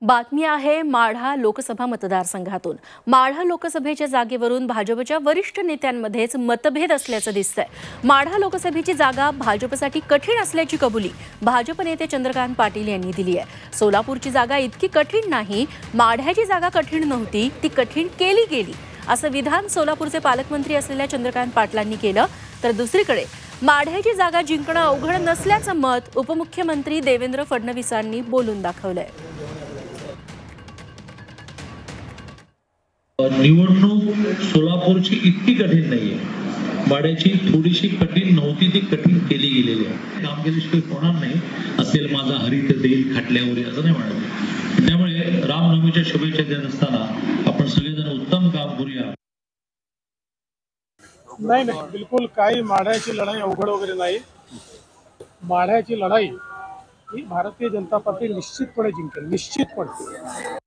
बातमी आहे माढा लोकसभा मतदारसंघातून। माढा लोकसभेच्या जागेवरून भाजपच्या वरिष्ठ नेत्यांमध्येच मतभेद असल्याचं दिसतंय। माढा लोकसभेची जागा भाजपसाठी कठीण असल्याची कबुली भाजप नेते चंद्रकांत पाटील यांनी दिली आहे। सोलापूरची जागा इतकी कठीण नाही, माढ्याची जागा कठीण नव्हती, ती कठीण केली गेली असं विधान सोलापूरचे पालकमंत्री असलेल्या चंद्रकांत पाटलांनी केलं। तर दुसरीकडे माढ्याची जागा जिंकणं अवघड नसल्याचं मत उपमुख्यमंत्री देवेंद्र फडणवीसांनी बोलून दाखवलंय। निवडणूक सोलापूरची इतकी कठीण नाहीये, माढ्याची थोडीशी कठीण नव्हती, ती कठीण केली गेलेली आहे। कामगिरीशिवाय होणार नाही असेल माझा हरित देईल खाटल्यावर असं नाही म्हणत। त्यामुळे रामनवमीच्या शुभेच्छा देत असताना आपण सगळेजण उत्तम काम करूया। नाही नाही, बिलकुल काही माढ्याची लढाई अवघड वगैरे नाही। माढ्याची लढाई ही भारतीय जनता पार्टी निश्चितपणे जिंकेल, निश्चितपणे।